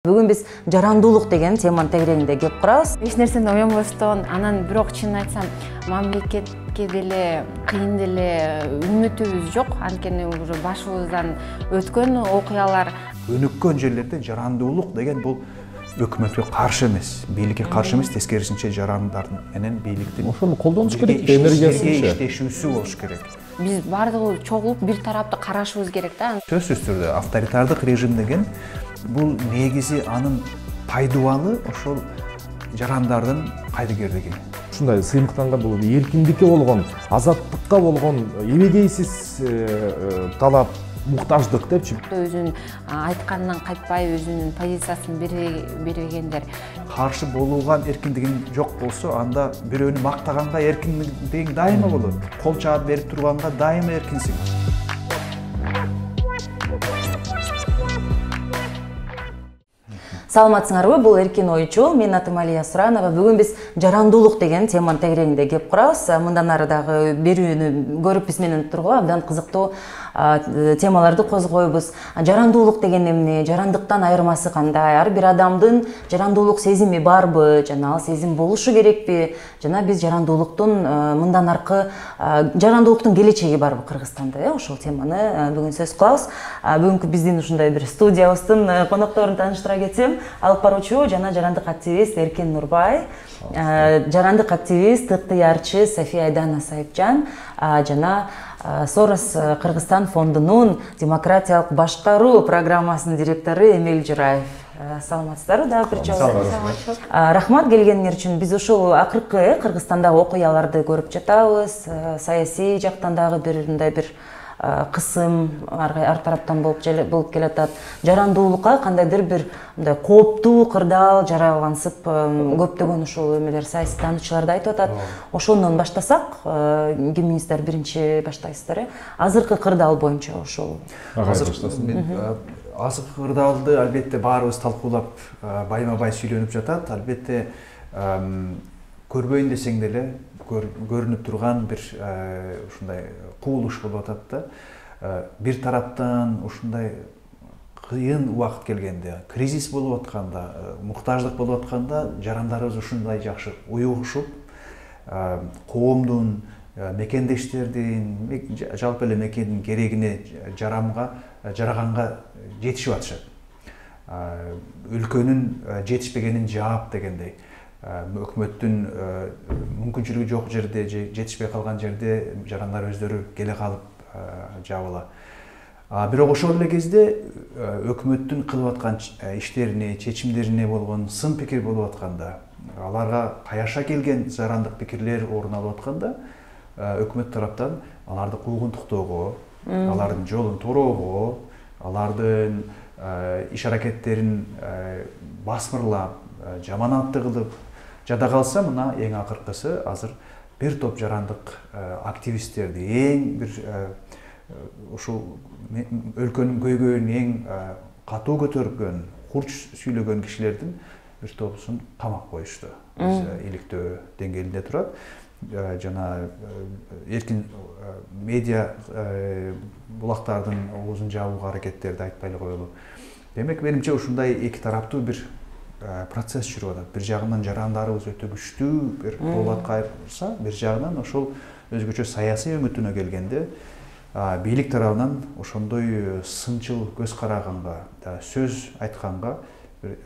Бүгүн биз жарандуулук деген теманын тегерегинде кеп курабыз. Эч нерсени оюнбостон, анан бирок чынын айтсам, мамлекетке деле кыйын деле үмүтүбүз жок. Анткени уже башыбыздан өткөн окуялар. Өнүккөн жерлерде жарандуулук деген бул өкмөткө каршы эмес, бийликке каршы эмес, тескерисинче жарандардын менен бийликтин ошону колдонуш керек, энергиясынча иштешүүсү болуш керек. Биз бардыгы чогулуп бир тарапты карашыбыз керек да. Сөзсүз түрдө авторитардык режим деген бул негизи анын пайдубалы ошол жарандардын кайдыгерлиги. ушундай сыймыктанган бул эркиндикке болгон, азаттыкка болгон эбегейсиз талап, муктаждык депчи. Өзүнүн айтканынан кайтпай, өзүнүн позициясын бергендер. Каршы болууга эркиндигиң жок болсо, анда бирөөнү мактаганга эркиндигиң дайыма болот. Кол чаап берип турганга дайыма эркинсиң. Саламатсыңарбы? Бул Эркин ойчу. Мен атым Алия Суранова. Бүгүн биз жарандуулук деген теманын тегерегинде кеп курабыз. Мындан ары дагы берүүнү көрүп биз менен тургула абдан кызыктуу темаларды козгойбуз. Жарандуулук деген эмне? Жарандыктан айырмасы кандай? Ар бир адамдын жарандуулук сезими барбы? Жана ал сезим болушу керекпи? Жана биз жарандуулуктун мындан аркы жарандуулуктун келечеги барбы Кыргызстанда? Ошол теманы бүгүн сөз кылабыз. Бүгүнкү биздин ушундай бир студиябыздын конокторун тааныштыра кетсем, алып баруучу жана жарандык активист Эркин Нурбай, жарандык активист, ыктыярчы София Айдана Сайыпжан жана Сорос Кыргызстан фондунун демократиялык башкаруу программасынын директору Эмил Жураев. Саламатсыздарбы да бир жолу? Рахмат келгениңер үчүн. Биз ушул акыркы Кыргызстандагы окуяларды көрүп жатабыз. Саясий жактан дагы бир кысым ар тараптан болуп келатат. Жарандуулукка кандайдыр бир мындай кооптуу кырдаал жаралгансып, көптөгөн ушул эмелер саясаттануучулар да айтып атат. Ошондон баштасак, кимиңиздер биринчи баштайсыздар? Азыркы кырдаал боюнча ошол. Азыркы кырдаалды албетте баарыбыз талкуулап, байма-бай сүйлөнүп жатат. Албетте көрбөйүн десең деле көрүнүп турган бир ушундай куулуш болуп атат да. Бир тараптан ушундай кыйын убакыт келгенде, кризис болуп атканда, муктаждык болуп атканда жарандарыбыз ушундай жакшы уюгушуп, коомдун, мекендештердин, жалпы эле мекендин керегине, жараганга жетишип атышат. Өлкөнүн жетишпегенин жаап дегендей. Өкмөттүн мүмкүнчүлүгү жок жерде, жетишпей калган жерде жарандар өздөрү келе калып жабыла. Бирок ошол эле кезде өкмөттүн кылып аткан иштерине, чечимдерине болгон сын пикир болуп атканда, аларга каяша келген жарандык пикирлер орун алып атканда, өкмөт тараптан аларды куугунтуктоого, алардын жолун тороого, алардын иш аракеттерин басмырлап, жаманатты кылып жада калса, мына эң акыркысы азыр бир топ жарандык активисттерди, эң бир ушул өлкөнүн көйгөйүн эң катуу көтөргөн, курч сүйлөгөн кишилердин бир топусун камап коюшту. Биз иликтөө деңгээлинде турат. Жана эркин медиа булактардын оозун жабууга аракеттерди айтпай эле коелу. Демек, менимче ушундай эки тараптуу бир процесс жүрүп атат. Бир жагынан жарандарыбыз өтө күчтүү бир кулат кайрса, бир жагынан ошол өзгөчө саясий өмүтүнө келгенде бийлик тарабынан ошондой сынчыл көз караганга, сөз айтканга бир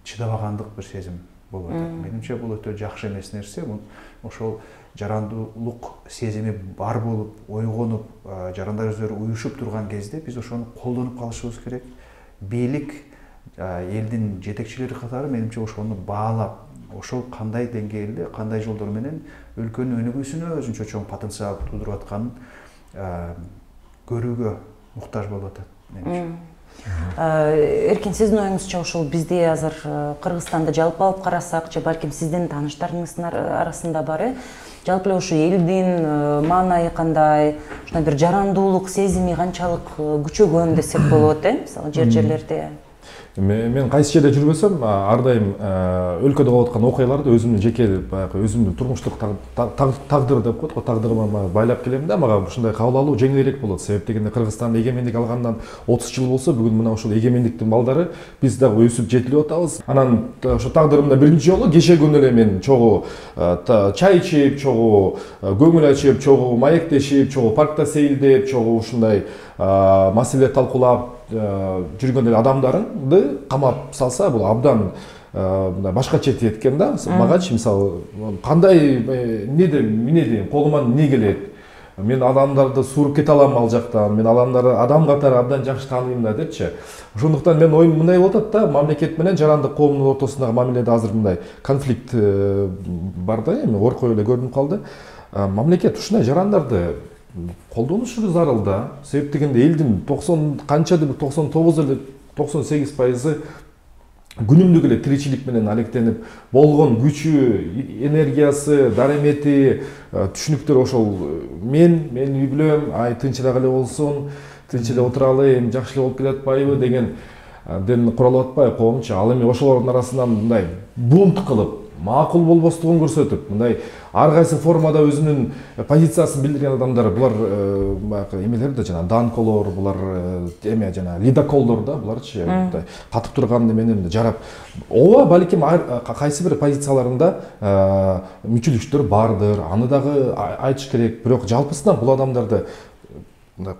чыдабагандык бир сезим болуп атат. Менимче бул өтө жакшы эмес нерсе. Ошол жарандуулук сезими бар болуп, ойгонуп, жарандар өздөрү уюшуп турган кезде биз ошону колдонуп калышыбыз керек. Бийлик элдин жетекчилери катары менимче ошону баалап, ошол кандай деңгээлде, кандай жолдор менен өлкөнүн өнүгүүсүнө өзүнчө чоң потенциал туудуруп атканын көрүүгө муктаж болуп атат менимче. Эркин, сиздин оюңузча ошол бизде азыр Кыргызстанда жалпы алып карасак, же балким сиздин тааныштарыңыздын арасында бар, жалпы эле ушу элдин маанайы кандай, ушундай бир жарандуулук сезими канчалык күчөгөн десек болот, мисалы жерлерде? мен кайсы жерде жүрбөсөм ар дайым өлкөдө болуп аткан окуяларды өзүмдүн жеке баягы өзүмдүн турмуштук тагдыр деп коет го, тагдырыма байлап келем да, мага ушундай кабыл алуу жеңилирээк болот. Себеп дегенде Кыргызстан эгемендик алгандан 30 жыл болсо, бүгүн мына ушул эгемендиктин балдары биз дагы өсүп жетилип атабыз. Анан ошо тагдырымда биринчи жолу кеше күнү эле мен чогуу чай ичип, чогуу көңүл ачып, чогуу маектешип, чогуу паркта сейилдеп, чогуу ушундай маселе талкуулап жүргөн эле адамдарды камап салса, бул абдан башкача эткен да. Магачы мисалы кандай эмне дейм, колума эмне келет, мен адамдарды сууруп кете алам ал жактан, мен адамдарды адам катары абдан жакшы тааныйм да депчи. Ошондуктан мен оюм мындай болуп атат да, мамлекет менен жарандык коомдун ортосундагы мамиледе азыр мындай конфликт бар да, эми оркой эле көрүнүп калды. Мамлекет ушундай жарандарды колдонушу зарыл да. Себеп дегенде элдин 90 канчадыр 99 эле 98% күнүмдүк эле тиричилик менен алектенип болгон күчү, энергиясы, дарамети, түшүнүктөр ошол мен үй бүлөм, тынчыраак эле болсун, тынч эле отуралы, эми жакшы эле болуп келатпайбы дегенден куралып атпайбы коомчу. Ал эми ошолордун арасынан мындай бунт кылып, макул болбостугун көрсөтүп, мындай ар кайсы формада өзүнүн позициясын билдирген адамдар, булар баягы эмелер да, жана данколор, булар эме жана лидоколдор да, буларчы катып турган менен жарап. Ооба, балким кайсы бир позицияларында мүчүлүктөр бардыр, аны дагы айтыш керек, бирок жалпысынан бул адамдарды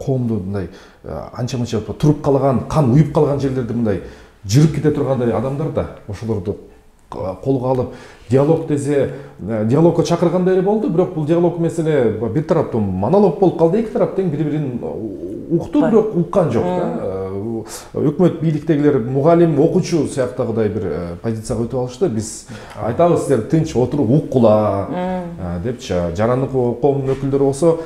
коомду мындай анча-мынча туруп калган, кан уюп калган жерлерде мындай жүрүп кете тургандай адамдар да, ошолорду колго алып диалог десе, диалогко чакыргандай эле болду, бирок бул диалог маселе бир тараптан монолог болуп калды, эки тарап тең бири-бирин укту, бирок уккан жок да. Өкмөт, бийликтегилер мугалим, окуучу сыяктагыдай бир позицияга өтүп алышты. Биз айтабыз, силер тынч отуруп уккула депчи. Жарандык коомдун өкүлдөрү болсо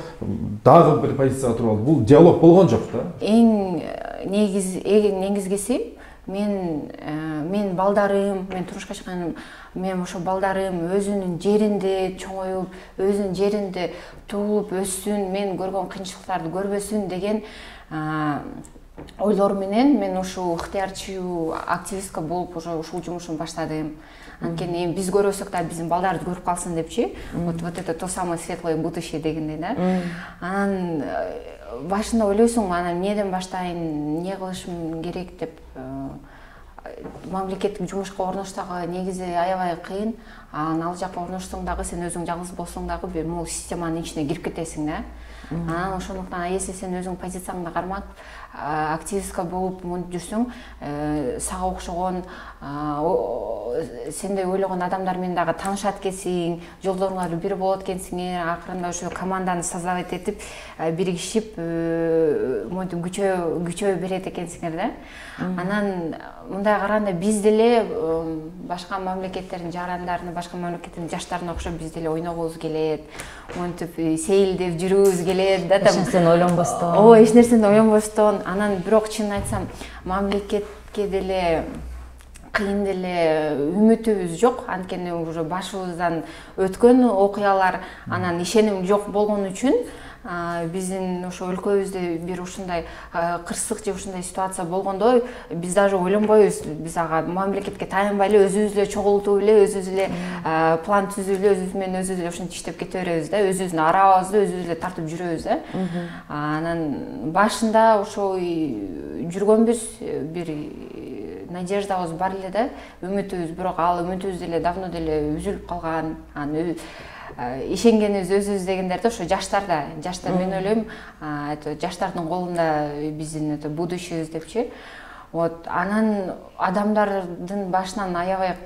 дагы бир позицияга туруп алды. Бул диалог болгон жок да. Эң негизгиси мен балдарым, мен турмушка чыкканым, мен ошо балдарым өзүнүн жеринде чоңоюп, өзүнүн жеринде туулуп өссүн, мен көргөн кыйынчылыктарды көрбөсүн деген ойлор менен мен ушул ыктыярчуу активистка болуп ушул жумушун баштадым. Анткени биз көрөсөк да биздин балдарды көрүп калсын депчи. Вот это то самое светлое будущее дегендей да. Анан башында ойлойсуң, анан эмнеден баштайын, эмне кылышым керек деп. Мамлекеттик жумушка орнош дагы негизи аябай кыйын. Ал жакка орношсоң дагы, сен өзүң жалгыз болсоң дагы бир могу системанын ичине кирип кетесиң да. Анан ошондуктан если сен өзүң позицияңды кармап активистка болуп монтип жүрсөң, сага окшогон сендей ойлогон адамдар менен дагы таанышат экенсиң, жолдоруңар бир болот экенсиңер, акырында ошо команданы создавать этип, биригишип монтип күчөө берет экенсиңер да. Анан мындай караганда биз деле башка мамлекеттердин жарандарына, башка мамлекеттердин жаштарына окшоп биз деле ойногубуз келет, монтип сейилдеп жүрүүбүз келет да. Эч нерсени ойлонбостон. Ооба, эч нерсени ойлонбостон. Анан бирок чынын айтсам, мамлекетке деле кыйын деле үмүтүбүз жок. Анткени уже башыбыздан өткөн окуялар, анан ишеним жок болгон үчүн биздин ошо өлкөбүздө бир ушундай кырсык же ушундай ситуация болгондо биз даже ойлонбойбуз. Биз ага мамлекетке таянбай эле өзүбүз эле чогултуп эле, өзүбүз эле план түзүп эле, өзүбүз менен өзүбүз эле ушинтип иштеп кете беребиз да. Өзүбүздүн арабыбызды өзүбүз эле тартып жүрөбүз да. Анан башында ошо жүргөнбүз, бир надеждабыз бар эле да, үмүтүбүз, бирок ал үмүтүбүз деле давно деле үзүлүп калган. Ишенгенибиз өзүбүз дегендерде ошо жаштарда мен ойлойм, жаштардын колунда биздин будущебиз депчи. Вот анан адамдардын башынан аябай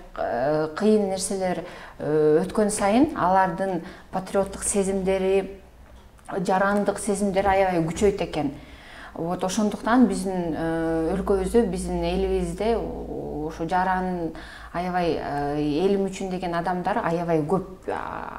кыйын нерселер өткөн сайын алардын патриоттук сезимдери, жарандык сезимдери аябай күчөйт экен. Вот ошондуктан биздин өлкөбүздө, биздин элибизде ошо жаран аябай элим үчүн деген адамдар аябай көп,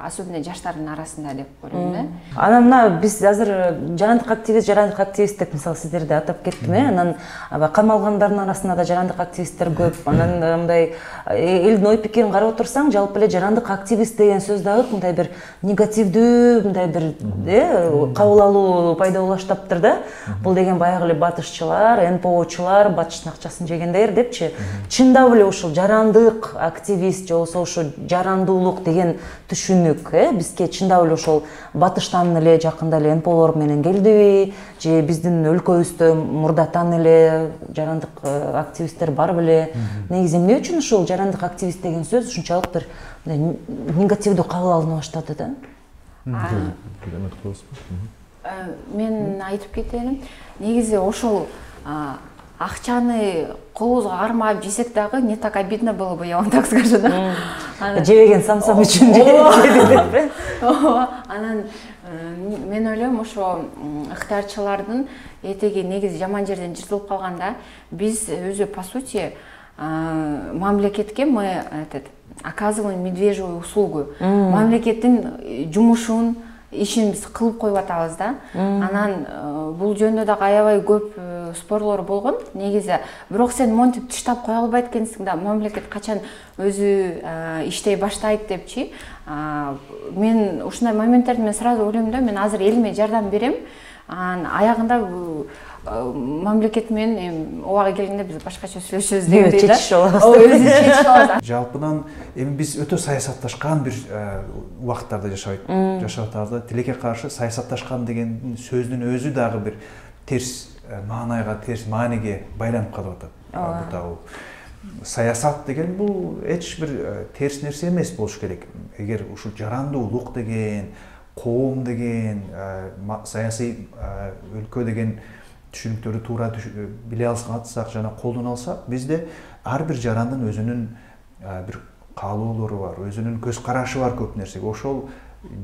особенно жаштардын арасында деп ойлойм да. Анан мына биз азыр жарандык активист деп мисалы сиздерди атап кеттим, анан камалгандардын арасында да жарандык активисттер көп. Анан мындай элдин ой пикирин карап отурсаң, жалпы эле жарандык активист деген сөз дагы мындай бир негативдүү, мындай бир кабыл алуу пайда боло баштаптыр да. Бул деген баягы эле батышчылар, НПОчулар, батыштын акчасын жегендер депчи. Чындап эле ушул жарандык активист же болбосо ушу жарандуулук деген түшүнүк бизге чындап эле ошол батыштан эле жакында эле НПОлор менен келдиби, же биздин өлкөбүздө мурдатан эле жарандык активисттер бар беле? Негизи эмне үчүн ушул жарандык активист деген сөз ушунчалык бир негативдүү кабыл алына баштады да? Мен айтып кетейин, негизи ошол акчаны колубузга кармап жесек дагы не так обидно было бы, я вам так скажу, да. Жебеген самсам үчүн жеди. Анан мен ойлойм, ошо ыктыярчылардын этеги негизи жаман жерден жыртылып калганда, биз өзү по сути мамлекетке мы оказываем медвежью услугу. Мамлекеттин жумушун, ишин биз кылып коюп атабыз да. Анан бул жөнүндө дагы аябай көп спорлор болгон. Негизи бирок сен монтип тыштап кое албайт экенсиң да, мамлекет качан өзү иштей баштайт депчи. Мен ушундай моменттерде мен сразу ойлойм да, мен азыр элиме жардам берем. Аягында мамлекет менен ооба келгенде биз башкача сүйлөшөбүз дегендей да. Өзү чечип алабыз. Жалпынан эми биз өтө саясатташкан бир убакыттарда жашап атабыз. Тилекке каршы саясатташкан деген сөздүн өзү дагы бир терс маанайга, терс мааниге байланып калып атат. Бутагы саясат деген бул эч бир терс нерсе эмес болуш керек. Эгер ушул жарандуулук деген, коом деген, саясий өлкө деген түшүнүктөрдү туура биле алсак жана колдоно алсак, бизде ар бир жарандын өзүнүн бир каалоолору бар, өзүнүн көз карашы бар көп нерсеге. Ошол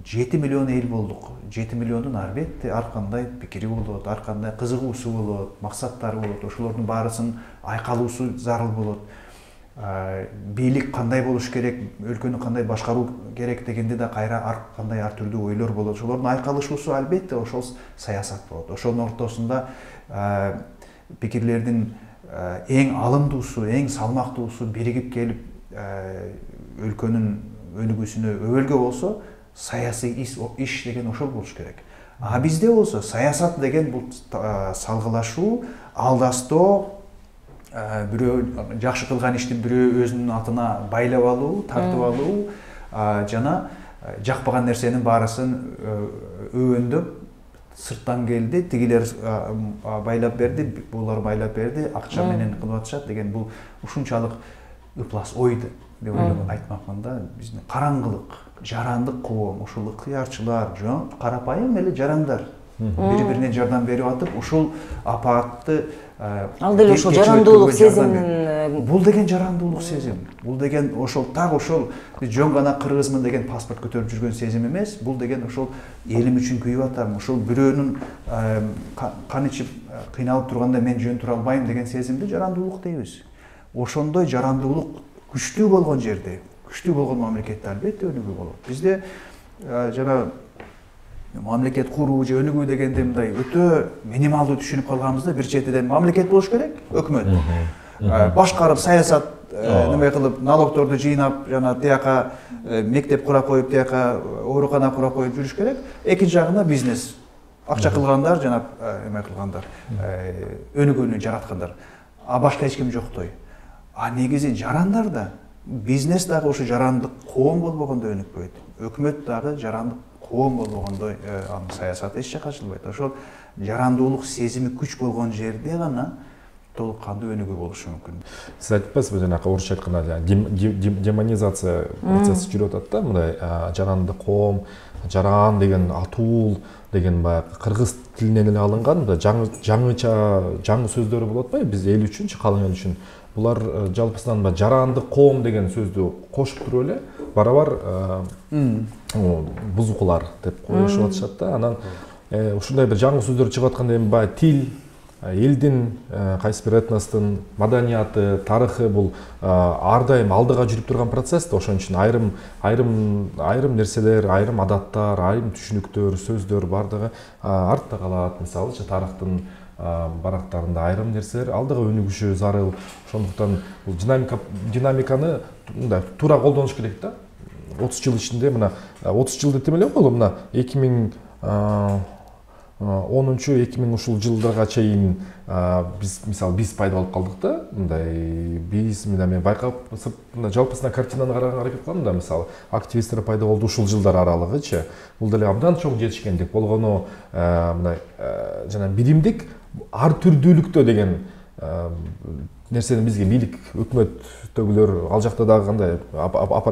7 миллион эл болдук. 7 миллиондун албетте ар кандай пикири болот, ар кандай кызыгуусу болот, максаттары болот. Ошолордун баарысын айкалуусу зарыл болот. Бийлик кандай болуш керек, өлкөнү кандай башкаруу керек дегенде да кайра ар кандай ар түрдүү ойлор болот. Ошолордун айкалышуусу албетте ошол саясат болот. Ошонун ортосунда пикирлердин эң алымдуусу, эң салмактуусу биригип келип өлкөнүн өнүгүүсүнө өбөлгө болсо, саясий иш деген ошол болуш керек. Бизде болсо саясат деген бул салгылашуу, алдастоо, бирөө жакшы кылган иштин бирөө өзүнүн атына байлап алуу, тартып алуу жана жакпаган нерсенин баарысын өөндөп сырттан келди, тигилер байлап берди, булар байлап берди, акча менен кылып атышат деген бул ушунчалык ыплас ойду деп ойлоп айтмакмын да. Биздин караңгылык, жарандык коом, ушул ыктыярчылар, карапайым эле жарандар бири-бирине жардам берип атып, ушул апаатты ал деле ошол жарандуулук сезимин, бул деген жарандуулук сезим. Бул деген ошол так ошол биз жөн гана кыргызмын деген паспорт көтөрүп жүргөн сезим эмес. Бул деген ошол элим үчүн күйүп атам, ошол бирөөнүн кан ичип кыйналып турганда мен жөн тура албайм деген сезимди жарандуулук дейбиз. Ошондой жарандуулук күчтүү болгон жерде, күчтүү болгон мамлекетте албетте өнүгүү болот. Бизде жана мамлекет куруу же өнүгүү дегенде мындай өтө минималдуу түшүнүп калганбызда, бир четиден мамлекет болуш керек, өкмөт. Башкарып, саясат неме кылып, налогторду жыйнап, жана тияка мектеп кура коюп, тияка оорукана кура коюп жүрүш керек. Экинчи жагында бизнес. Акча кылгандар, жана неме кылгандар, өнүгүүнү жараткандар. Башка эч ким жоктой. Негизи жарандар да, бизнес дагы ушу жарандык коом болбогондо өнүкпөйт. Өкмөт дагы жарандык коом болбогондо саясат эч жакка ачылбайт. Ошол жарандуулук сезими күч болгон жерде гана толук кандуу өнүгүү болушу мүмкүн. Сиз айтып атасызбы, жанакы орусча айтканда демонизация процесси жүрүп атат да, мындай жарандык коом, жаран деген атуул деген баягы кыргыз тилинен эле алынган жаңы сөздөр болуп атпайбы биз эл үчүнчү, калың эл үчүн. Булар жалпысынан жарандык коом деген сөздү кошуп туруп эле барабар бузукулар деп коюшуп атышат да. Анан ушундай бир жаңы сөздөр чыгып атканда эми баягы тил элдин кайсы бир этностун маданияты, тарыхы бул ар дайым алдыга жүрүп турган процесс да. Ошон үчүн айрым нерселер, айрым адаттар, айрым түшүнүктөр, сөздөр бардыгы артта калат. Мисалычы тарыхтын барактарында айрым нерселер алдыга өнүгүшү зарыл. Ошондуктан бул динамиканы мындай туура колдонуш керек да. 30 жыл ичинде мына 30 жыл деп эле коелу, мына 2010-2000 ушул жылдарга чейин биз пайда болуп калдык да. Мындай биз мен байкап жалпысына картинаны караганга аракет кылам да. Мисалы активисттер пайда болду ушул жылдар аралыгычы. Бул деле абдан чоң жетишкендик болгону мындай жана биримдик ар түрдүүлүктө деген нерсени бизге бийлик, өкмөттөгүлөр ал жакта дагы кандай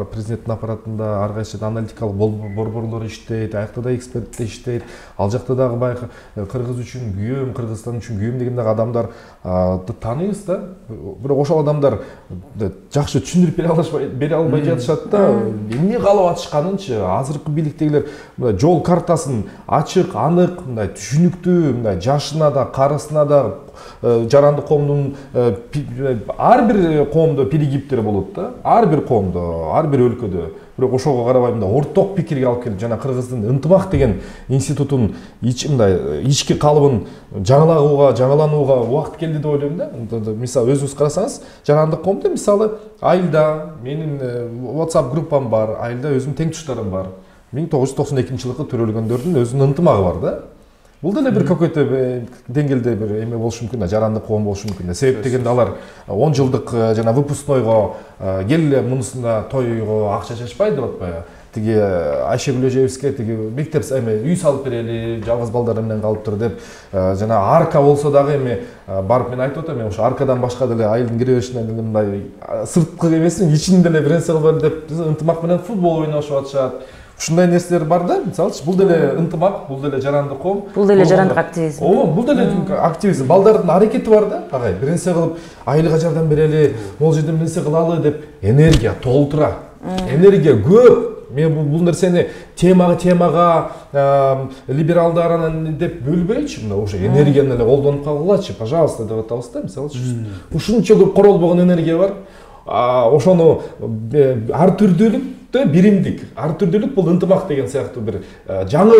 президенттин аппаратында ар кайсы аналитикалык борборлор иштейт, аякта да эксперттер иштейт. Ал жакта дагы баягы Кыргыз үчүн күйөөм, Кыргызстан үчүн күйөөм деген дагы адамдар тааныйбыз да. Бирок ошол адамдар жакшы түшүндүрүп бере албай жатышат да. Эмне каалап атышканынчы азыркы бийликтегилер мындай жол картасын ачык, анык, мындай түшүнүктүү, мындай жашына да, карысына да жаранды коомдун ар бир коомдо перегибтер болот да. Ар бир коомдо, ар бир өлкөдө. Бирок ошого карабай мындай орток пикирге алып келип, жана Кыргыздын ынтымак деген институтун мындай ички калыбын жаңыланууга убакыт келди деп ойлойм да. Мисалы өзүңүз карасаңыз, жаранды коомдо мисалы айылда менин WhatsApp группам бар, айылда өзүмдүн теңтуштарым бар. 1992-жылкы төрөлгөндөрдүн өзүнүн ынтымагы бар да. Бул деле бир какой-то деңгээлде бир эме болушу мүмкүн да, жаранды коом болушу мүмкүн да. Себеп дегенде алар 10 жылдык жана выпускнойго келе мунусунда тойго акча чачпайт деп атпайбы. Тиги Айшегүл эжебизге тиги мектеп үй салып берели, жалгыз балдары менен калыптыр деп, жана арка болсо дагы эми барып мен айтып атам, ошо аркадан башка деле айылдын кире беришинен деле мындай сырткы эмесин ичинде деле бир нерсе кылбайлы деп ынтымак менен футбол ойношуп атышат. Ушундай нерселер бар да. Мисалычы бул деле ынтымак, бул деле жаранды коом, бул деле жарандык активизм. Бул деле активизм. Балдардын аракети бар да. Агай, бир нерсе кылып, айылга жардам берели, могул жерде бир нерсе кылалы деп энергия толтура. Энергия көп. Мен бул нерсени темага либералдар анан деп бөлбөйчү, мына ошо энергияны эле колдонуп калгылачы, пожалуйста деп атабыз да. Мисалычы ушунча көп королбогон энергия бар. Ошону ар түрдүүлүктө биримдик, ар түрдүүлүк бул ынтымак деген сыяктуу бир жаңы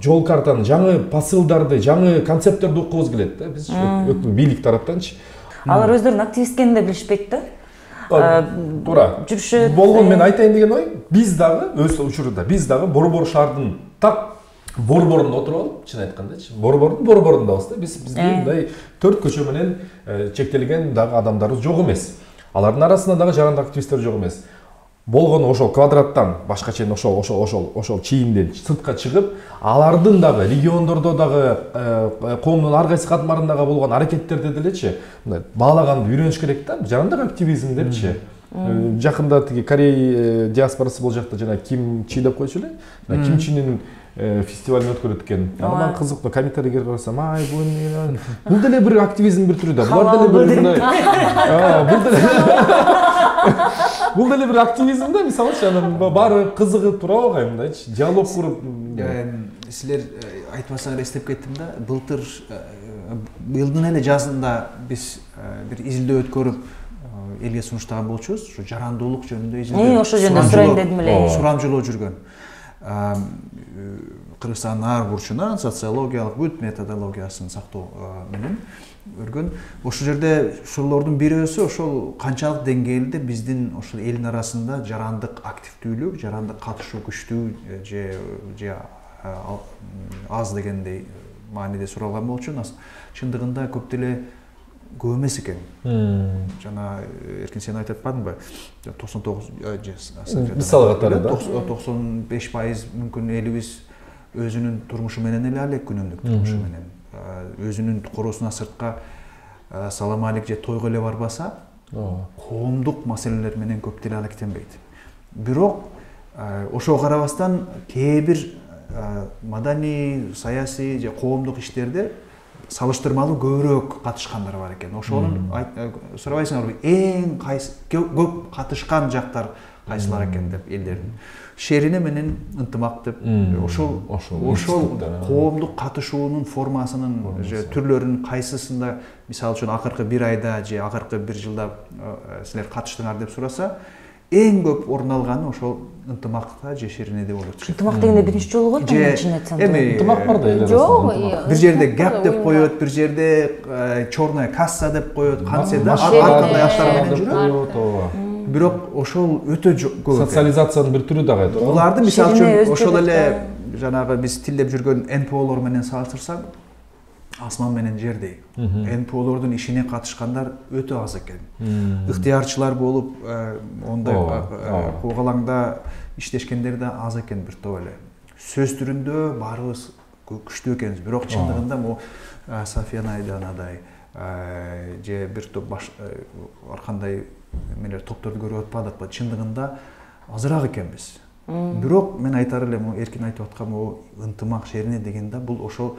жол картаны, жаңы посылдарды, жаңы концепттерди уккубуз келет да. Биз бийлик тараптанчы. Алар өздөрүнүн активист экенин да билишпейт да. Туура. Жүрүшөт. Болгон мен айтайын деген ой, биз дагы өз учурунда биз дагы борбор шаардын так борборунда отуруп алып, чын айткандачы, борборундабыз да. Бизде мындай 4 көчө менен чектелген дагы адамдарыбыз жок эмес. Алардын арасында дагы жаранды активисттер жок эмес. Болгону ошол квадраттан башка чейин ошол чийинден сыртка чыгып, алардын дагы региондордо дагы коомдун ар кайсы катмарындагы болгон аракеттерди делечи баалаганды үйрөнүш керек да. Жарандык активизм депчи. Жакында тиги Корей диаспорасы бул жакта жана Ким Чи деп койчу эле. Ким Чинин фестивалын өткөрөт экен. Андан кызыктуу комментарийге карасам, ай бул деле бир активизм бир түрү да. Булар деле бир мындай. Бул деле бир активизм да, мисалычы анан баары кызыгып туруп алгай мындайчы, диалог куруп. Силер айтпасаңар эстеп кеттим да. Быйылдын эле жазында биз бир изилдөө өткөрүп элге сунуштаган болчубуз. Ушу жарандуулук жөнүндө изилдөө. Ошо жөнүндө сурайын дедим эле. Сурамжылоо жүргөн. Кыргызстандын ар бурчунан социологиялык бүт методологиясын сактоо менен өргөн. Ошол жерде ушулордун бирөөсү ошол канчалык деңгээлде биздин ошол элдин арасында жарандык активдүүлүк, жарандык катышуу күчтүү же аз дегендей мааниде суралган болчу. Чындыгында көп деле көп эмес экен. Жана эркин сен айтып атпадыңбы? 99 мисал катары да. 95% мүмкүн элибиз өзүнүн турмушу менен эле алек, күнүмдүк турмушу менен. Өзүнүн коросуна сыртка салам алейк же тойго эле барбаса, коомдук маселелер менен көп деле алектенбейт. Бирок ошого карабастан кээ бир маданий, саясий же коомдук иштерде салыштырмалуу көбүрөөк катышкандар бар экен. Ошонун сурабайсыңарбы, эң кайсы көп катышкан жактар кайсылар экен деп элдердин шерине менен ынтымак деп ошол коомдук катышуунун формасынын же түрлөрүнүн кайсысында мисалы үчүн акыркы бир айда же акыркы бир жылда силер катыштыңар деп сураса эң көп орун алганы ошол ынтымакта же шеринеде болот. Ынтымак дегенде биринчи жолу го чын айтсам. Ынтымак бар да эле. Жок, бир жерде гап деп коет, бир жерде черная касса деп коет, кантсе да ар кандай аттар менен жүрөт. Бирок ошол өтө көп. Социализациянын бир түрү дагы. Буларды мисалы үчүн ошол эле жанагы биз тилдеп жүргөн НПОлор менен салыштырсак, асман менен жердей. НПОлордун ишине катышкандар өтө аз экен. Ыктыярчылар болуп, ондай когалаңда иштешкендер да аз экен бир топ эле. Сөз түрүндө баарыбыз күчтүү экенбиз, бирок чындыгында могу Софияны айданадай же бир топ ар кандай менен топторду көрүп атпадыкпы, чындыгында азыраак экенбиз. Бирок мен айтар элем, эркин айтып аткан могу ынтымак шерине дегенде бул ошол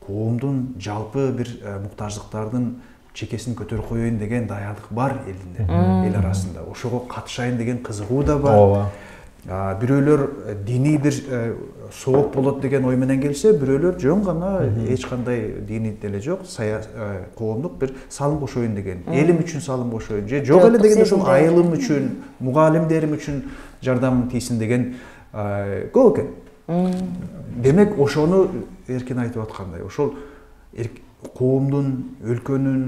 коомдун жалпы бир муктаждыктардын чекесин көтөрүп коеюн деген даярдык бар элинде, эл арасында. Ошого катышайын деген кызыгуу да бар. Бирөөлөр диний бир сооп болот деген ой менен келсе, бирөөлөр жөн гана эч кандай диний деле жок, коомдук бир салым кошоюн деген, элим үчүн салым кошоюн же жок эле дегенде ошол айылым үчүн, мугалимдерим үчүн жардамым тийсин деген көп экен. Демек ошону эркин айтып аткандай, ошол коомдун, өлкөнүн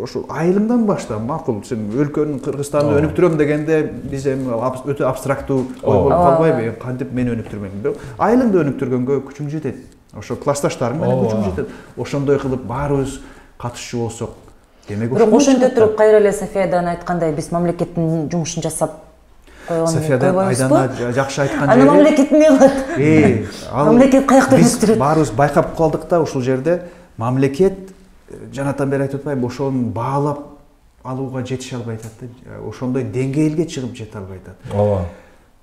ошол айылыңдан башта макул, сен өлкөнүн Кыргызстанды өнүктүрөм дегенде биз эми өтө абстрактуу ой болуп калбайбы, кантип мен өнүктүрмөйм. Бирок айылыңды өнүктүргөнгө күчүң жетет. Ошо классташтарың менен күчүң жетет. Ошондой кылып баарыбыз катышчу болсок, демек ошо. Бирок ошентип туруп кайра эле Софиядан айткандай биз мамлекеттин жумушун жасап Софиядан айдана жакшы айткан жери. Аны мамлекет эмне кылат? Мамлекет каякта өнүктүрөт? Биз баарыбыз байкап калдык да ушул жерде мамлекет жанатан бери айтып атпайбы, ошону баалап алууга жетише албай атат да. Ошондой деңгээлге чыгып жете албай атат. Ооба.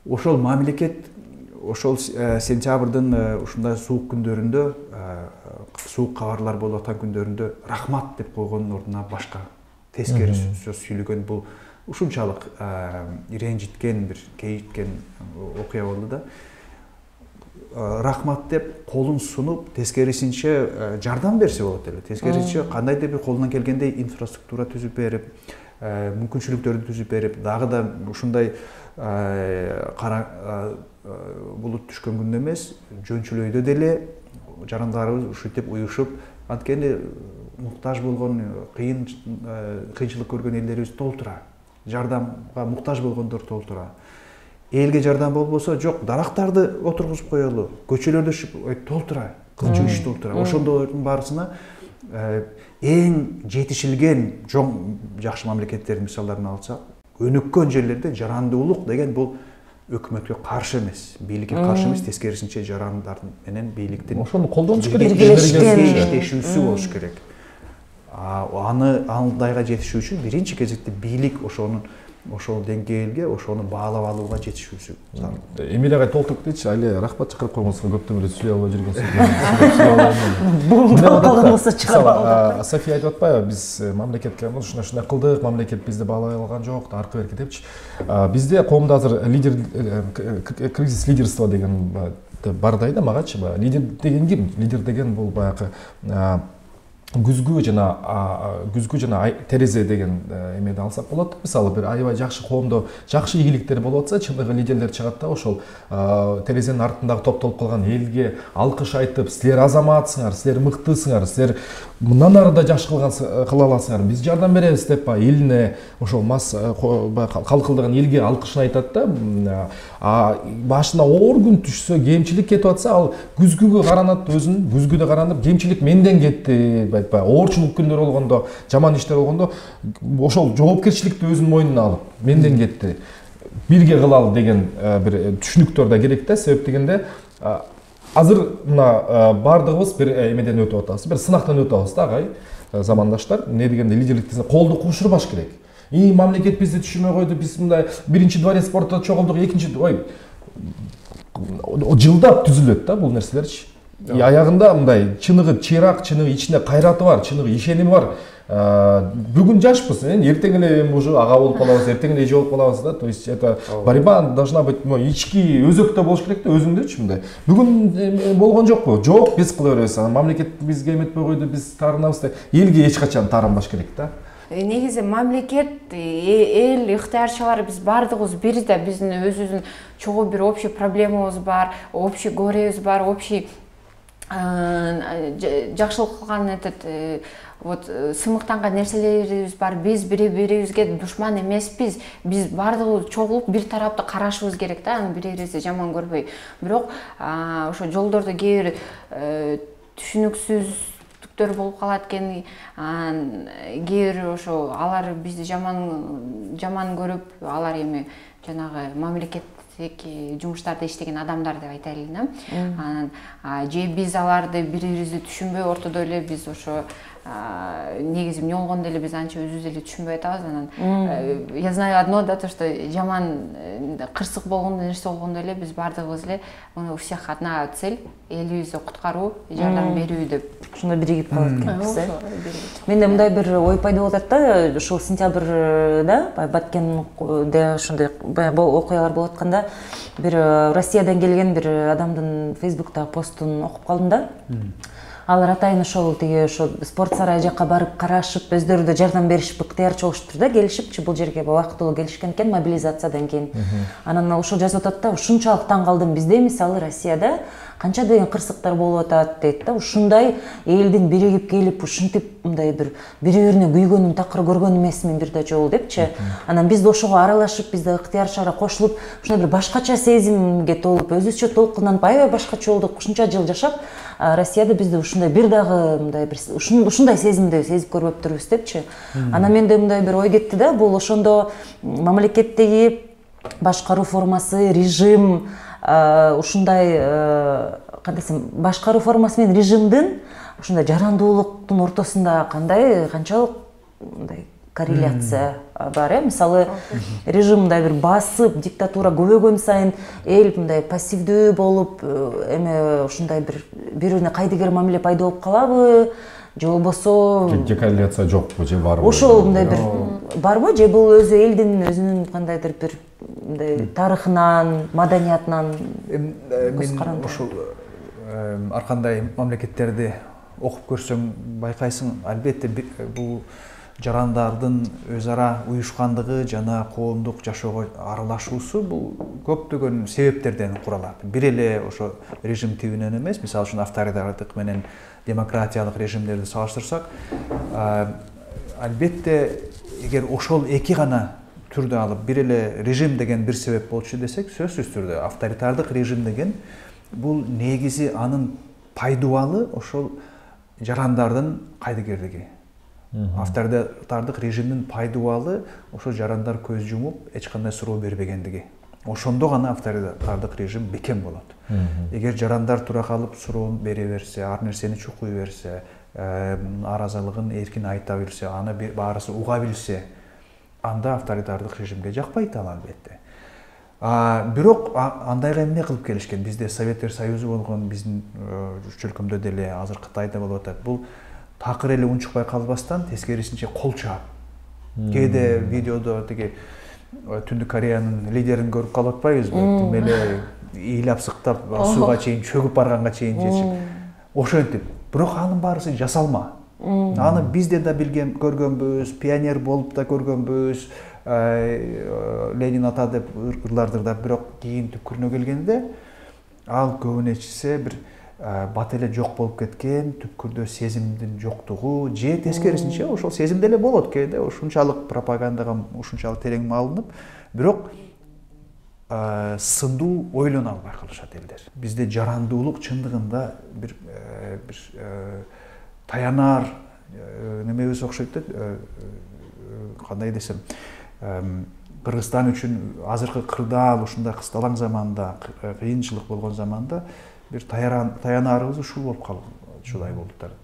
Ошол мамлекет ошол сентябрдын ушундай суук күндөрүндө, суук кабарлар болуп аткан күндөрүндө рахмат деп койгондун ордуна башка тескери сөз сүйлөгөн бул ушунчалык ренжиткен, бир кейиткен окуя болду да. Рахмат деп колун сунуп, тескерисинче жардам берсе болот эле. Тескерисинче кандайдыр бир колунан келгендей инфраструктура түзүп берип, мүмкүнчүлүктөрдү түзүп берип, дагы да ушундай кара булут түшкөн күндө эмес, жөнчүлөйдө деле жарандарыбыз ушинтип уюшуп, анткени муктаж болгон, кыйынчылык көргөн элдерибиз толтура. Жардамга муктаж болгондор толтура. Элге жардам болбосо, жок, дарактарды отургузуп коелу, көчөлөрдө толтура, кылчу иш толтура. Ошондордун баарысына эң жетишилген жакшы мамлекеттердин мисалдарын алсак, өнүккөн жерлерде жарандуулук деген бул өкмөткө каршы эмес, бийликке каршы эмес, тескерисинче жарандар менен бийликтин ошону колдонуш керек, иштешүүсү болуш керек. Андайга жетишүү үчүн биринчи кезекте бийлик ошол деңгээлге, ошону баалап алууга жетишүүсү зарыл. Эмиль агай толтуруп кетичи, айле рахмат чакырып койгонсуңар, көптөн бери сүйлөй албай жүргөнсүң. Бул калганса чыгарып алдык. София айтып атпайбы, биз мамлекетке ушундай кылдык, мамлекет бизди баалай алган жок, аркы берки депчи. Бизде коомдо азыр лидер, кризис лидерство деген бар да магачы. Лидер деген ким? Лидер деген бул баягы күзгү жана терезе деген эмеди алсак болот. Мисалы бир аябай жакшы коомдо жакшы ийгиликтер болуп атса, чындыгы лидерлер чыгат да, ошол терезенин артындагы топтолуп калган элге алкыш айтып, силер азаматсыңар, силер мыктысыңар, силер мындан ары да жакшы кыла аласыңар, биз жардам беребиз деп элине ошол калкылдаган элге алкышын айтат да. Башына оор күн түшсө, кемчилик кетип атса, ал күзгүгө каранат, өзүн күзгүдө каранып, кемчилик менден кетти, оорчулук күндөр болгондо, жаман иштер болгондо ошол жоопкерчиликти өзүнүн мойнуна алып, менден кетти, бирге кылалы деген бир түшүнүктөр да керек да. Себеп дегенде азыр мына бардыгыбыз бир эмеден өтүп атабыз, бир сынактан өтүп атабыз да агай, замандаштар. Эмне дегенде лидерликти колду кушурбаш керек. Мамлекет бизди түшүрмөй койду, биз мындай биринчи дворец спортто чогулдук, экинчи жылдап түзүлөт да бул нерселерчи. аягында мындай чыныгы чыйрак, чыныгы ичинде кайраты бар, чыныгы ишеними бар. Бүгүн жашпыз, эртең эле уже ага болуп калабыз, эртең эле эже болуп калабыз да. То есть это борьба должна быть ички өзөктө болуш керек да, өзүңдөчү мындай. Бүгүн болгон жокпу? Жок, биз кыла беребиз. Мамлекет бизге эметпей койду, биз таарынабыз да. Элге эч качан таарынбаш керек да. Негизи мамлекет, эл, ыктыярчылар биз бардыгыбыз бир да, биздин өзүбүздүн чогуу бир общий проблемабыз бар, общий горебиз бар, общий жакшылык кылган этот вот сымыктанган нерселерибиз бар. Биз бири-бирибизге душман эмеспиз. Биз бардыгыбыз чогулуп бир тарапты карашыбыз керек да, бири-бирибизди жаман көрбөй. Бирок ошо жолдордо кээ бир түшүнүксүздүктөр болуп калат экен. Кээ бир ошо алар бизди жаман көрүп, алар эми жанагы мамлекеттик жумуштарда иштеген адамдар деп айтайлы да. Анан же биз аларды бири-бирибизди түшүнбөй ортодо эле биз ошо негизи эмне болгондо эле биз анча өзүбүз эле түшүнбөй атабыз. Анан я знаю одно, да, то что жаман кырсык болгондо, нерсе болгондо эле биз бардыгыбыз эле у всех одна цель, элибизди куткаруу, жардам берүү деп ушундай биригип калат экенбиз. Менде мындай бир ой пайда болуп атат да, ушул сентябрда Баткенде ошондой окуялар болуп атканда бир Россиядан келген бир адамдын Фейсбуктагы постун окуп калдым да. Алар атайын ошол тиги ошо спорт сарайы жакка барып карашып, өздөрү да жардам беришип, ыктыярчы болуштур да, келишипчи бул жерге убактылуу келишкен экен мобилизациядан кийин. Анан ошол жазып атат да, ушунчалык таң калдым, бизде мисалы Россияда канча деген кырсыктар болуп атат дейт да. Ушундай элдин биригип келип, ушинтип мындай бир бири-бирине күйгөнүн такыр көргөн эмесмин бир да жолу депчи. Анан биз да ошого аралашып, биз да ыктыярчыларга кошулуп, ушундай бир башкача сезимге толуп, өзүбүзчө толкунданып, аябай башкача болдук. Ушунча жыл жашап, Россияда бизде ушундай бир дагы мындай бир ушундай сезимди сезип көрбөптүрбүз депчи. Анан менде мындай бир ой кетти да, бул ошондо мамлекеттеги башкаруу формасы, режим, ушундай кандай десем, башкаруу формасы менен режимдин ушундай жарандуулуктун ортосунда канчалык мындай корреляция бар, мисалы режим мындай бир басып, диктатура көбөйгөн сайын эл мындай пассивдүү болуп, эме ушундай бир бири-бирине кайдыгер мамиле пайда болуп калабы, же болбосо декорреляция жокпу же барбы? Ошол мындай бир барбы, же бул өзү элдин өзүнүн кандайдыр бир мындай тарыхынан, маданиятынан көз каранды. Ошол ар кандай мамлекеттерди окуп көрсөң байкайсың, албетте бул жарандардын өз ара уюшкандыгы жана коомдук жашоого аралашуусу бул көптөгөн себептерден куралат. Бир эле ошо режим тибинен эмес, мисалы үчүн авторитардык менен демократиялык режимдерди салыштырсак, албетте эгер ошол эки гана түрдү алып, бир эле режим деген бир себеп болчу десек, сөзсүз түрдө авторитардык режим деген бул негизи анын пайдубалы ошол жарандардын кайдыгерлиги. Авторитардык режимдин пайдубалы ошо жарандар көз жумуп, эч кандай суроо бербегендиги. Ошондо гана авторитардык режим бекем болот. Эгер жарандар тура калып суроо бере берсе, ар нерсени чукуй берсе, аразалыгын эркин айта билсе, аны баарысы уга билсе, анда авторитардык режимге жакпайт ал албетте. Бирок андайга эмне кылып келишкен? Бизде Советтер Союзу болгон, биздин чөлкөмдө деле азыр Кытайда болуп атат. Бул такыр эле унчукпай калбастан тескерисинче кол чаап. Кээде видеодо тиги Түндүк Кореянын лидерин көрүп калып атпайбызбы? Тим эле ыйлап сыктап, сууга чейин чөгүп барганга чейин жетишип. Ошентип, бирок анын баарысы жасалма. Аны бизде да билген, көргөнбүз, пионер болуп да көргөнбүз, Ленин ата деп ырлардыр да, бирок кийин түпкүрүнө келгенде ал көбүнечесе бир бат эле жок болуп кеткен, түпкүрдө сезимдин жоктугу, же тескерисинче ошол сезимде эле болот кээде, ушунчалык пропагандага ушунчалык терең малынып, бирок сындуу ойлоно албай калышат элдер. Бизде жарандуулук чындыгында бир таянар немебиз окшойт да, кандай десем, Кыргызстан үчүн азыркы кырдаал ушундай кысталаң заманда, кыйынчылык болгон заманда бир таянарыбыз ушул болуп калчудай болдуктар.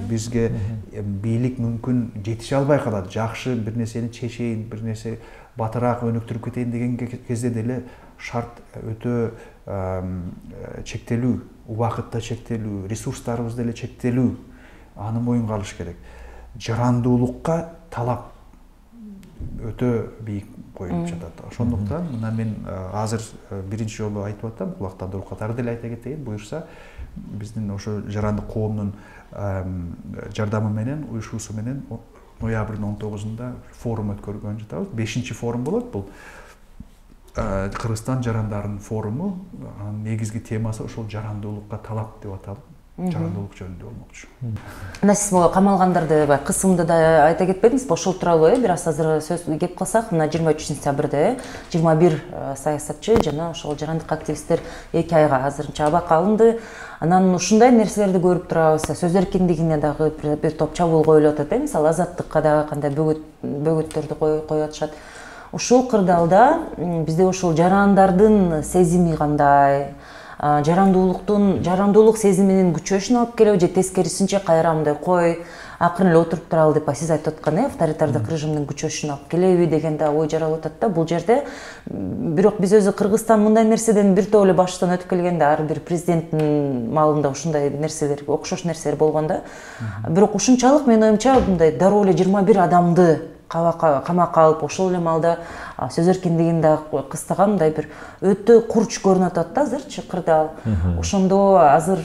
Бизге бийлик мүмкүн жетише албай калат. Жакшы бир нерсени чечейин, бир нерсе батыраак өнүктүрүп кетейин деген кезде деле шарт өтө чектелүү, убакытта чектелүү, ресурстарыбыз деле чектелүү, аны моюнга алыш керек. Жарандуулукка талап өтө бийик коюлуп жатат. Ошондуктан мына мен азыр биринчи жолу айтып атам, кулактандыруу катары деле айта кетейин, буюрса биздин ошо жарандык коомдун жардамы менен, уюшуусу менен ноябрдын 19-унда форум өткөргөн жатабыз. 5-чи форум болот. Бул Кыргызстан жарандарынын форуму. Анын негизги темасы ошол жарандуулукка талап деп аталып, жарандуулук жөнүндө болмокчу. Мына сиз могу камалгандарды кысымды да айта кетпедиңиз, ошол тууралуу бир аз азыр сөз кеп калсак, мына 23 сентябрда 21 саясатчы жана ошол жарандык активисттер 2 айга азырынча абакка алынды. Анан ушундай нерселерди көрүп турабыз. Сөз эркиндигине дагы бир топ чабуул коюлуп атат, мисалы азаттыкка дагы кандай бөгөттөрдү коюп атышат. Ушул кырдаалда бизде ошол жарандардын сезими кандай, жарандуулук сезиминин күчөшүнө алып келеби же тескерисинче кайра мындай кой акырын эле отуруп туралы деп сиз айтып аткан авторитардык режимдин күчөшүнө алып келеби деген да ой жаралып атат да. Бул жерде бирок биз өзү Кыргызстан мындай нерседен бир топ эле баштан өтүп келгенде, ар бир президенттин маалында ушундай нерселер, окшош нерселер болгон да. Бирок ушунчалык менин оюмча мындай дароо эле 21 адамды камакка алып, ошол эле маалда сөз эркиндигин да кыстаган мындай бир өтө курч көрүнүп атат да азырчы кырдаал. Ошондо азыр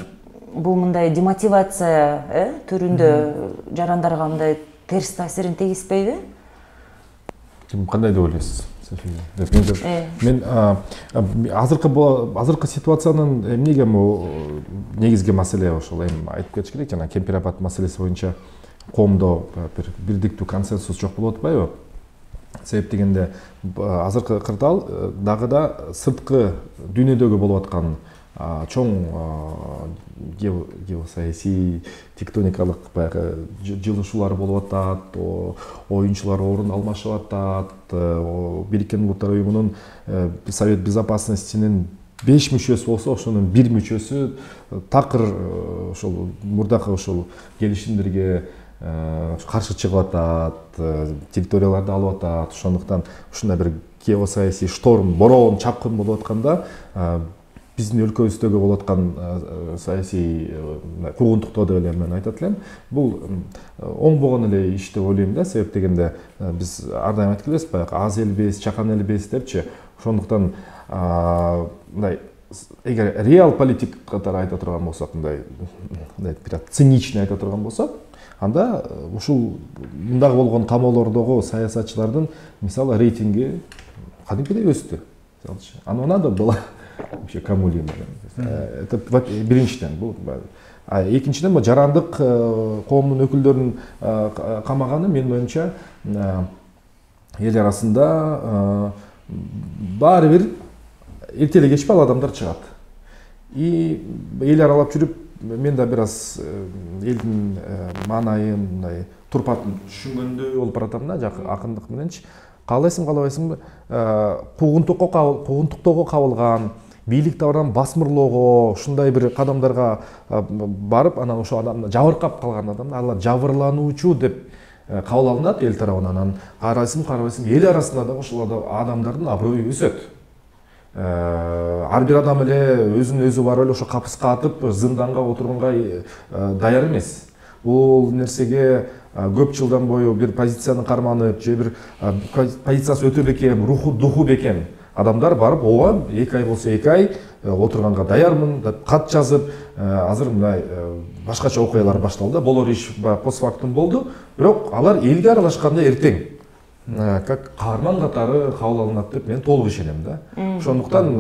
бул мындай демотивация түрүндө жарандарга мындай терс таасирин тийгизбейби? Кандай деп ойлойсуз? Мен азыркы ситуациянын эмнеге негизги маселе ошол айтып кетиш керек, жана кемпир абад маселеси боюнча коомдо бир бирдиктүү консенсус жок болуп атпайбы? Себеп дегенде азыркы кырдаал дагы да сырткы дүйнөдөгү болуп аткан чоң геосаясий тектоникалык баягы жылышуулар болуп атат, оюнчулар орун алмашып атат, Бириккен Улуттар уюмунун Совет Безопасностинин 5 мүчөсү болсо, ошонун 1 мүчөсү такыр ошол мурдакы ошол келишимдерге каршы чыгып атат, территорияларды алып атат. Ошондуктан ушундай бир геосаясий шторм, бороон, чапкын болуп атканда биздин өлкөбүздөгү болуп аткан саясий куугунтуктоо деп эле мен айтат элем. Бул оңбогон эле иш деп ойлойм да. Себеп дегенде биз ар дайым айтып келебиз, баягы аз элбиз, чакан элбиз депчи. Ошондуктан мындай эгер реал политик катары айта турган болсок, мындай бир циничный айта турган болсок, анда ушул мындагы болгон камоолордогу саясатчылардын мисалы рейтинги кадимкидей өстү. Анан да была вообще камулин. Это биринчиден бул. Экинчиден бул жарандык коомдун өкүлдөрүн камаганы менин оюмча эл арасында баары бир эрте эле кеч ал адамдар чыгат. И эл аралап жүрүп, мен да бир аз элдин маанайын, мындай турпатын түшүнгөндөй болуп баратам да, акындык мененчи. Каалайсың, куугунтуктоого кабылган, бийлик табардан басмырлоого, ушундай бир кадамдарга барып, анан ошо адам жабыркап калган адам, алар жабырлануучу деп кабыл алынат эл тарабынан. Анан карабайсың, эл арасында да ошол адамдардын аброю өсөт. Ар бир адам эле өзүн өзү барып эле ошо капыска атып, зынданга отурганга даяр эмес. Бул нерсеге көп жылдан бою бир позицияны карманып, же бир позициясы өтө бекем, духу бекем адамдар барып, ооба 2 ай болсо 2 ай отурганга даярмын деп кат жазып, азыр мындай башкача окуялар башталды. Болор иш постфактум болду, бирок алар элге аралашканда эртең как каарман катары кабыл алынат деп мен толук ишенем да. Ошондуктан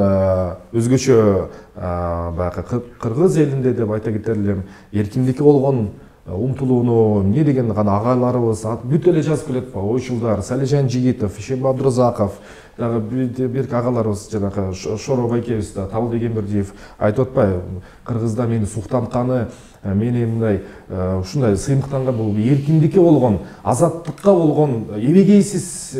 өзгөчө баягы кыргыз элинде деп айта кетер элем, эркиндикке болгон умтулууну эмне деген гана агайларыбыз бүт эле жазып келет ба, ойчулдар, Салижан Жигитов, Ишембай Абдыразаков, дагы бир агаларыбыз, жанагы Шоро Байкебиз да, Табылбек Эмирдиев айтып атпайбы, Кыргызда мени суктантканы, мени мындай ушундай сыймыктанган бул эркиндикке болгон, азаттыкка болгон эбегейсиз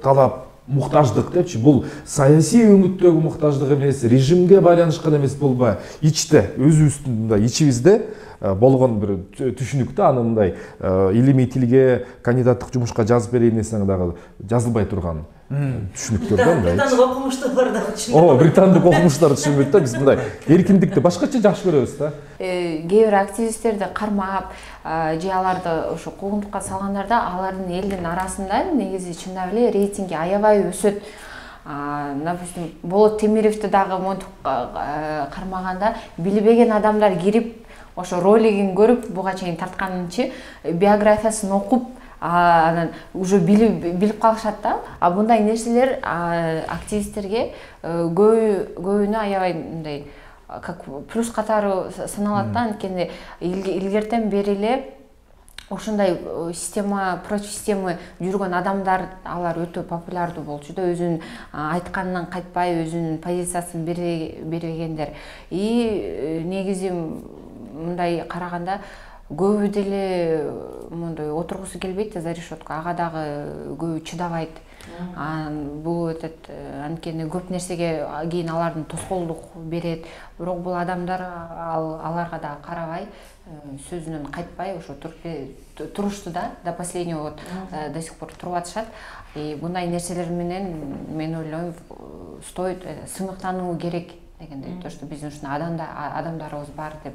талап, муктаждык депчи. Бул саясий өңүттөгү муктаждык эмес, режимге байланышкан эмес, бул ичте өзүбүздүн ичибизде болгон бир түшүнүк да, аны мындай илимий тилге кандидаттык жумушка жазып берейин десең дагы жазылбай турган түшүнүктөр да мындай. Британдык окумуштуулар дагы түшүнбөйт. Британдык окумуштар түшүнбөйт да, биз мындай эркиндикти башкача жакшы көрөбүз да. Кээ бир активисттерди кармап же аларды ошо куугунтукка салгандарда алардын элдин арасында негизи чындап эле рейтинги аябай өсөт. Допустим, Болот Темировду дагы монтип кармаганда билбеген адамдар кирип ошо ролигин көрүп буга чейин тартканынчы биографиясын окуп анан уже билип калышат да. Мындай нерселер активисттерге көбүнө аябай мындай как плюс катары саналат да, анткени илгертен бери эле ошондой система, против системы жүргөн адамдар алар өтө популярдуу болчу да, өзүнүн айтканынан кайтпай, өзүнүн позициясын бербегендер. И негизи мындай караганда көбү деле мондай отургусу келбейт да за решетка, ага дагы көбү чыдабайт. Бул өтөт, анткени көп нерсеге кийин алардын тоскоолдук берет. Бирок бул адамдар аларга да карабай, сөзүнөн кайтпай ошо турушту да, до последнего вот до сих пор туруп атышат. И мындай нерселер менен мен ойлойм стоит сыймыктануу керек дегендей, то что биздин ушундай адамдарыбыз бар деп.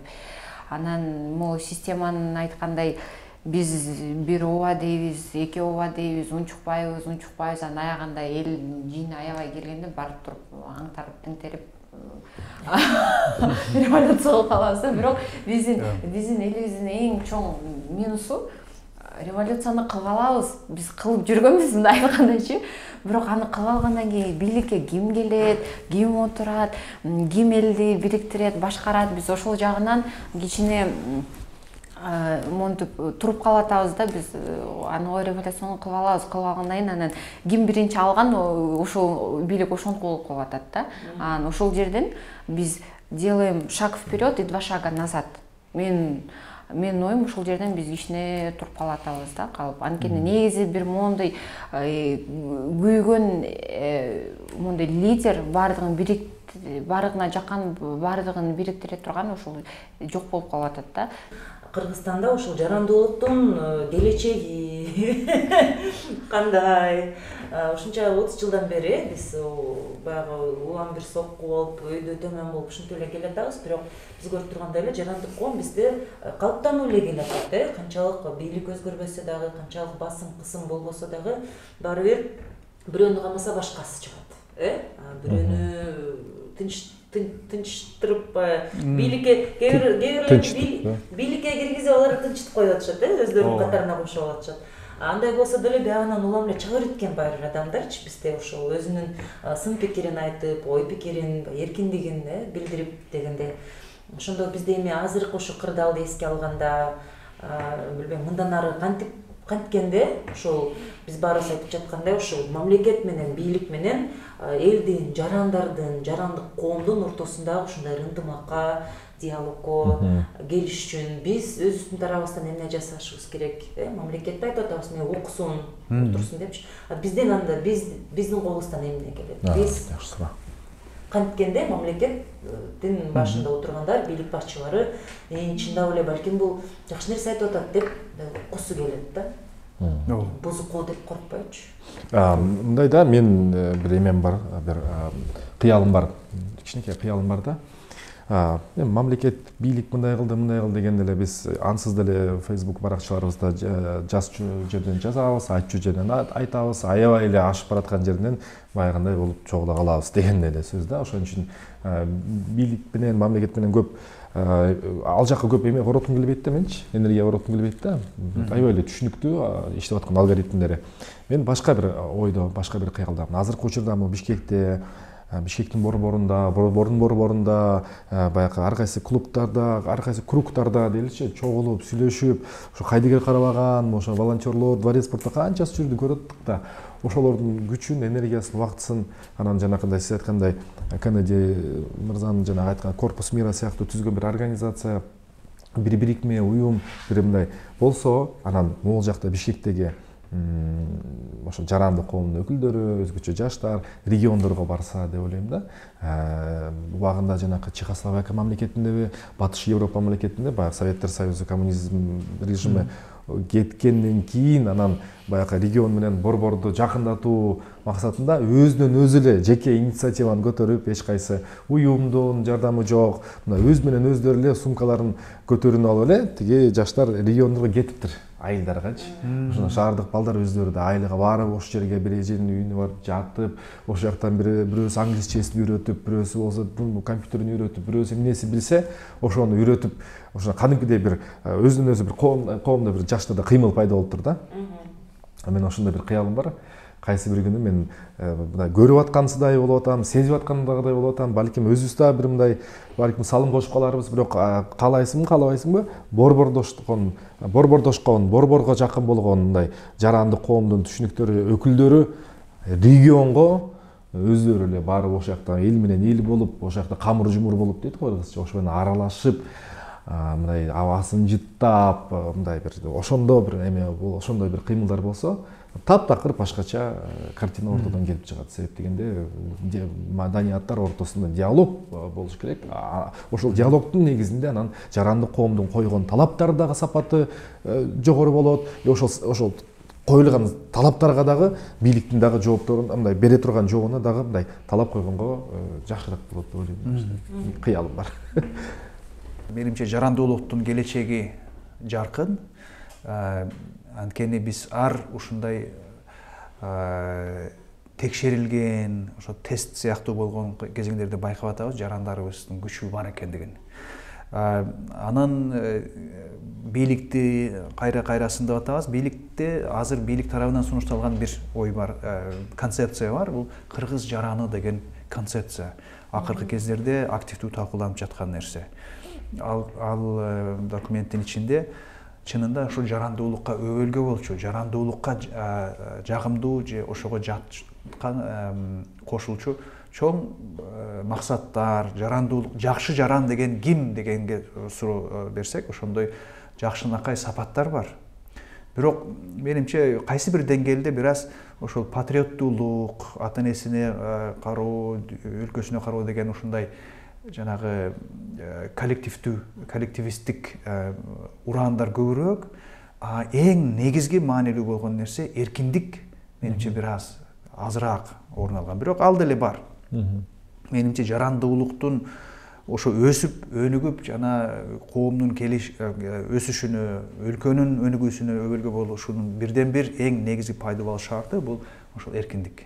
Анан могу системанын айткандай биз бир ооба дейбиз, эки ооба дейбиз, унчукпайбыз, анан аягында эл жийини аябай келгенде барып туруп аңтарып теңтерип революция кылып калабыз. Бирок биздин элибиздин эң чоң минусу революцияны кылып алабыз, биз кылып жүргөнбүз мындай айткандайчы. Бирок аны кылып алгандан кийин бийликке ким келет, ким отурат, ким элди бириктирет, башкарат, биз ошол жагынан кичине монтип туруп калатабыз да. Биз аны революцияны кылып алабыз, кылып алгандан кийин анан ким биринчи алган, ошол бийлик ошентип кылып атат да. Анан ошол жерден биз делаем шаг вперед и 2 шага назад. Мен оюм ушул жерден биз кичине туруп калатабыз да, калып. Анткени негизи бир моундай күйгөн мондай лидер бардыгына жаккан, бардыгын бириктире турган ошол жок болуп калып атат да. Кыргызстанда ушул жарандуулуктун келечеги кандай? Ушунча 30 жылдан бери биз баягы улам бир сокку болуп, өйдө төмөн болуп ушинтип эле келатабыз, бирок биз көрүп тургандай эле жарандык коом бизде калыптануу эле келатат. Канчалык бийлик өзгөрбөсө дагы, канчалык басым кысым болбосо дагы, баары бир бирөөнү камаса башкасы чыгат. Бирөөнү тынчтырып бийликке киргизип алар тынчтып коюп атышат, өздөрүнүн катарына кошуп атышат. Андай болсо деле биягынан улам эле чыга берген баары бир адамдарчы бизде ошол өзүнүн сын пикирин айтып, ой пикирин, эркиндигин билдирип дегенде. Ошондо бизде эми азыркы ушу кырдаалды эске алганда, билбейм, мындан ары канткенде ошол биз баарыбыз айтып жаткандай ошол мамлекет менен бийлик менен элдин, жарандардын, жарандык коомдун ортосундагы ушундай ынтымакка, диалогко келишүүн биз өзүбүздүн тарабыбыздан эмне жасашыбыз керек? Мамлекетте айтып атабыз, мен окусун, отурсун депчи. Бизден анда биздин колубуздан эмне келет? Биз канткенде мамлекеттин башында отургандар, бийлик башчылары чындап эле балким бул жакшы нерсе айтып атат деп окусу келет да. Бузукуу деп коркпойчу. Мындай да, мен бир эмем бар, бир кыялым бар. Кичинекей кыялым бар да. Мамлекет бийлик мындай кылды дегенде эле биз ансыз деле Facebook баракчаларыбызда жазчу жерден жазабыз, айтчу жерден айтабыз, аябай эле ашып бараткан жеринен баягындай болуп чогула калабыз дегендей эле сөз да. Ошон үчүн бийлик менен, мамлекет менен көп ал жакка көп эме короткум келбейт да, менчи энергия короткум келбейт да. Аябай эле түшүнүктүү иштеп аткан алгоритмдери. Мен башка бир ойдо, башка бир кыялдамын. Азыркы учурда Бишкекте, Бишкектин борборунда баягы ар кайсы клубтарда, ар кайсы кругтарда деличи чогулуп, сүйлөшүп, ошо кайдыгер карабаган, ошо волонтерлор, дворец спорта канчасы жүрдү көрөттүк да. Ошолордун күчүн, энергиясын, убактысын, анан жанакындай сиз айткандай Кеннеди мырзанын жана айткан Корпус мира сыяктуу түзгөн бир организация, бир бирикме, уюм, бир мындай болсо, анан могул жакта Бишкектеги ошо жарандык коомдун өкүлдөрү, өзгөчө жаштар региондорго барса деп ойлойм да. Убагында жанакы Чехословакия мамлекетиндеби, Батыш Европа мамлекетинде баягы Советтер Союзу коммунизм режими кеткенден кийин анан баягы регион менен борборду жакындатуу максатында өзүнөн өзү эле жеке инициативаны көтөрүп, эч кайсы уюмдун жардамы жок, мына өз менен өздөрү эле сумкаларын көтөрүп алып эле тиги жаштар региондорго кетиптир, айылдаргачы. Ошондо шаардык балдар өздөрү да айылга барып, ошол жерге бир эженин үйүнө барып жатып, ошол жактан бирөөсү англисчесин үйрөтүп, бирөөсү болсо компьютерин үйрөтүп, бирөөсү эмнеси билсе, ошону үйрөтүп, ошо кадимкидей бир өзүнөн өзү бир коомдо бир жаштарда кыймыл пайда болуптур да. Мен ошондой бир кыялым бар. Кайсы бир күнү мен мындай көрүп аткансыдай болуп атам, сезип аткандагыдай болуп атам. Балким өзүбүз да бир мындай балким салым кошуп каларбыз, бирок каалайсыңбы, каалабайсыңбы? Борбордошкон, борборго жакын болгон мындай жарандык коомдун түшүнүктөрү, өкүлдөрү регионго өздөрү эле барып ошол жакта эл менен эл болуп, ошол жакта камыр жумур болуп дейт го кыргызча, ошо менен аралашып, мындай абасын жыттап, мындай бир ошондо бир эме, ошондой бир кыймылдар болсо, таптакыр башкача картина ортодон келип чыгат. Себеп дегенде маданияттар ортосунда диалог болуш керек. Ошол диалогдун негизинде анан жарандык коомдун койгон талаптары дагы сапаты жогору болот. Ошол коюлган талаптарга дагы бийликтин дагы жоопторун мындай бере турган жообуна дагы мындай талап койгонго жакшыраак болот деп ойлойм. Кыялым бар. Менимче жарандуулуктун келечеги жаркын. Анткени биз ар ушундай текшерилген, ошо тест сыяктуу болгон кезеңдерде байкап атабыз, жарандарыбыздын күчү бар экендигин. Анан бийликти кайра-кайрасын деп атабыз. Бийликте азыр бийлик тарабынан сунушталган бир ой бар, концепция бар. Бул кыргыз жараны деген концепция. Акыркы кездерде активдүү талкууланып жаткан нерсе. Ал документтин ичинде чынында ошо жарандуулукка өбөлгө болчу, жарандуулукка жагымдуу же ошого жаткан кошулчу чоң максаттар, жарандуулук, жакшы жаран деген ким дегенге суроо берсек, ошондой жакшынакай сапаттар бар. Бирок менимче кайсы бир деңгээлде бир аз ошол патриоттуулук, ата энесине кароо, өлкөсүнө кароо деген ушундай жанагы коллективисттик ураандар көбүрөөк, эң негизги маанилүү болгон нерсе эркиндик менимче бир аз азыраак орун алган. Бирок ал деле бар. Менимче жарандуулуктун ошо өсүп, өнүгүп, жана коомдун өсүшүнө, өлкөнүн өнүгүүсүнө өбөлгө болушунун бирден бир эң негизги пайдалуу шарты бул ошол эркиндик.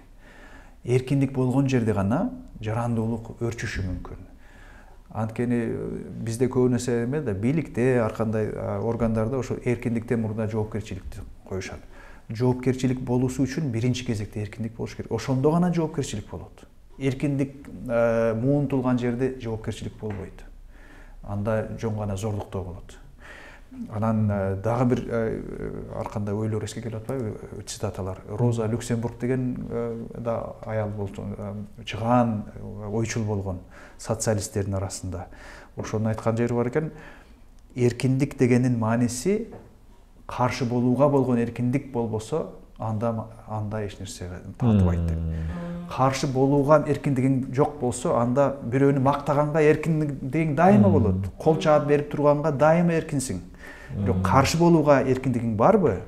Эркиндик болгон жерде гана жарандуулук өрчүшү мүмкүн. Анткени бизде көбүнесе эме да бийликте, ар кандай органдарда ошо эркиндиктен мурда жоопкерчиликти коюшат. Жоопкерчилик болуусу үчүн биринчи кезекте эркиндик болуш керек. Ошондо гана жоопкерчилик болот. Эркиндик муунтулган жерде жоопкерчилик болбойт. Анда жөн гана зорлуктоо болот. Анан дагы бир ар кандай ойлор эске келип атпайбы, цитаталар. Роза Люксембург деген да аял болчу, чыгаан ойчул болгон социалисттердин арасында. Ошону айткан жери бар экен. Эркиндик дегенин мааниси каршы болууга болгон эркиндик болбосо, анда эч нерсе татыбайт деп. Каршы болууга эркиндигиң жок болсо, анда бирөөнү мактаганга эркиндигиң дайыма болот. Кол чаап берип турганга дайыма эркинсиң. Бирок каршы болууга эркиндигиң барбы?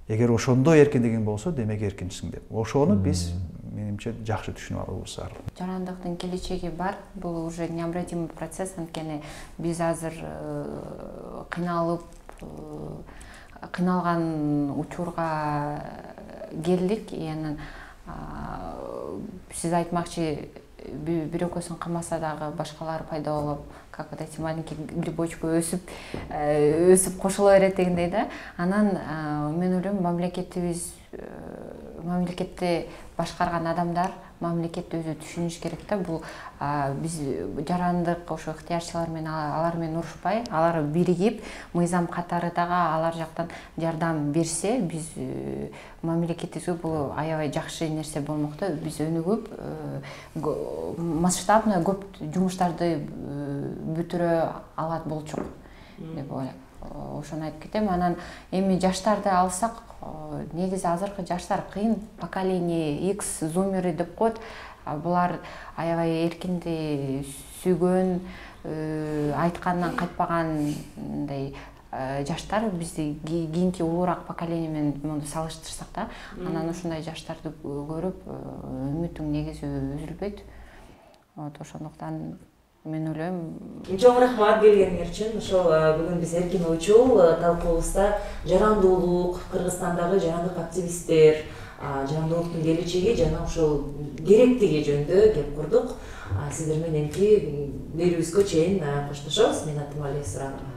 Эгер ошондо эркиндигиң болсо, демек эркинсиң деп. Ошону биз менимче жакшы түшүнүп алуубуз зарыл. Жарандыктын келечеги бар. Бул уже необратимый процесс, анткени биз азыр кыйналган учурга келдик. Анан сиз айтмакчы, бирөөкөсүн камаса дагы башкалары пайда болуп, как вот эти маленькие грибочки өсүп кошула берет дегендей да. Анан мен ойлойм, мамлекетти башкарган адамдар, мамлекетти өзү түшүнүш керек да. Бул биз жарандык ошо ыктыярчылар менен алар менен урушпай, алар биригип, мыйзам катары дагы алар жактан жардам берсе, биз мамлекетибизге бул аябай жакшы нерсе болмок да. Биз өнүгүп, масштабный көп жумуштарды бүтүрө алат болчук деп ойлойм. Ошону айтып кетем. Анан эми жаштарды алсак, негизи азыркы жаштар кыйын, поколение X зумеры деп коет. Булар аябай эркинди сүйгөн, айткандан кайтпагандай жаштар. Бизди кийинки улуураак поколение менен муну салыштырсак да, анан ушундай жаштарды көрүп үмүтүң негизи үзүлбөйт. Ошондуктан мен ойлойм. Чоң рахмат келгениңер үчүн. Ошол бүгүн биз эркин ойчул талкуубузда жарандуулук, Кыргызстандагы жарандык активисттер, жарандуулуктун келечеги жана ошол керектиги жөнүндө кеп курдук. Сиздер мененки берүүбүзгө чейин коштошобуз. Мен атым Алия Суранова.